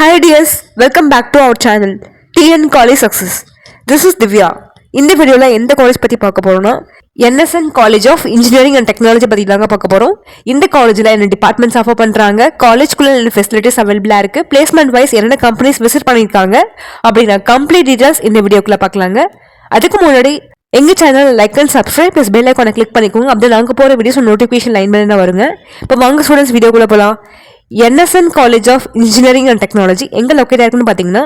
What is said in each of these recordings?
Hi dears, welcome back to our channel TN College Success. This is Divya. இந்த வீடியோவில் எந்த college பற்றி பார்க்க போகிறோம்னா NSN college of engineering and technology பற்றி தாங்க பார்க்க போகிறோம். இந்த காலேஜில் என்ன டிபார்ட்மெண்ட்ஸ் ஆஃபர் பண்ணுறாங்க, காலேஜ்குள்ளே என்ன ஃபெசிலிட்டிஸ் அவைலபிளாக இருக்குது, பிளேஸ்மெண்ட் வைஸ் என்னென்ன கம்பெனிஸ் விசிட் பண்ணியிருக்காங்க அப்படின்னா கம்ப்ளீட் டீட்டெயில்ஸ் இந்த வீடியோக்குள்ளே பார்க்கலாங்க. அதுக்கு முன்னாடி எங்கள் channel like and subscribe plus bell ஐக்கானை கிளிக் பண்ணிக்கோங்க. அப்படி நாங்கள் போகிற வீடியோஸ் நோட்டிஃபிகேஷன் லைன் பண்ணி தான் வருங்க. இப்போ வாங்க ஸ்டூடெண்ட்ஸ் வீடியோக்குள்ளே போகலாம். NSN college of engineering and technology எங்க லொக்கேட் ஆயிருக்குன்னு பார்த்தீங்கன்னா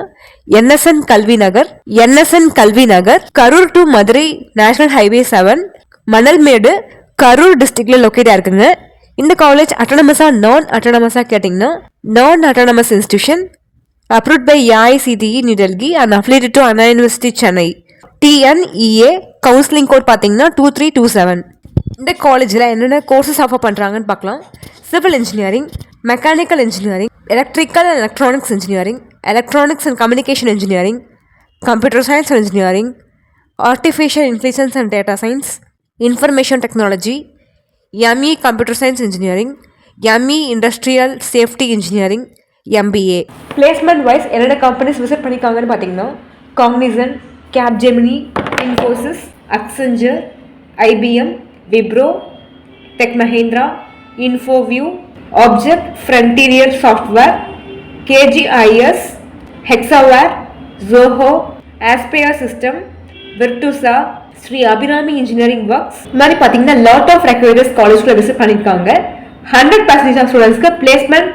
NSN Kalvi Nagar Karur to Madurai national highway 7 Manalmedu Karur டிஸ்ட்ரிக்ட்ல லொக்கேட் ஆயிருக்குங்க. இந்த காலேஜ் அட்டானமஸா நான் அட்டானமஸா கேட்டிங்கன்னா நான் autonomous institution approved by AICTE new Delhi and affiliated to Anna University Chennai. TNEA counselling code பார்த்தீங்கன்னா 2327. இந்த காலேஜில் என்னென்ன கோர்சஸ் ஆஃபர் பண்ணுறாங்கன்னு பார்க்கலாம். Civil engineering, mechanical engineering, electrical and electronics engineering, electronics and communication engineering, computer science and engineering, artificial intelligence and data science, information technology, ME computer science engineering, ME industrial safety engineering, MBA. Placement wise என்னென்ன companies visit பண்ணியிருக்காங்கன்னு பார்த்தீங்கன்னா Cognizant, Capgemini, Infosys, Accenture, IBM, Wipro, Tech Mahindra, Infoview, Object Frontier software, KGIS, Hexaware, Zoho, Aspire system, Virtusa, Sri Abirami engineering works மாதிரி பார்த்தீங்கன்னா lot of recruiters காலேஜ்ல visit பண்ணியிருக்காங்க. 100% of ஸ்டூடெண்ட்ஸ்க்கு placement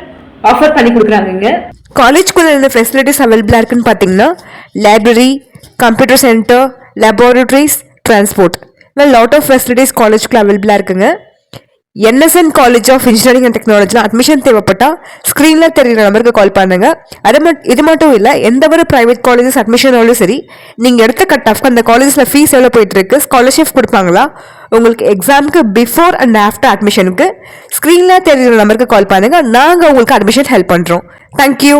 offer பண்ணி கொடுக்குறாங்க. காலேஜ்குள்ள என்ன ஃபெசிலிட்டிஸ் அவைலபிளாக இருக்குன்னு பார்த்தீங்கன்னா library, computer centre, laboratories, transport lot of facilities காலேஜ்குள்ள அவைலபிளாக இருக்குங்க. NSN college of engineering and டெக்னாலஜியில் அட்மிஷன் தேவைப்பட்டால் ஸ்க்ரீனில் தெரியுற நம்பருக்கு கால் பண்ணுங்க. இது மட்டும் இல்லை, எந்த ஒரு ப்ரைவேட் காலேஜஸ் அட்மிஷனாலும் சரி, நீங்கள் எடுத்த கட் ஆஃப்க்கு அந்த காலேஜஸில் ஃபீஸ் எவ்வளோ போயிட்டுருக்கு, ஸ்காலர்ஷிப் கொடுப்பாங்களா, உங்களுக்கு எக்ஸாமுக்கு பிஃபோர் அண்ட் ஆஃப்டர் அட்மிஷனுக்கு ஸ்க்ரீனில் தெரியுற நம்பருக்கு கால் பண்ணுங்கள். நாங்கள் உங்களுக்கு அட்மிஷன் ஹெல்ப் பண்ணுறோம். தேங்க்யூ.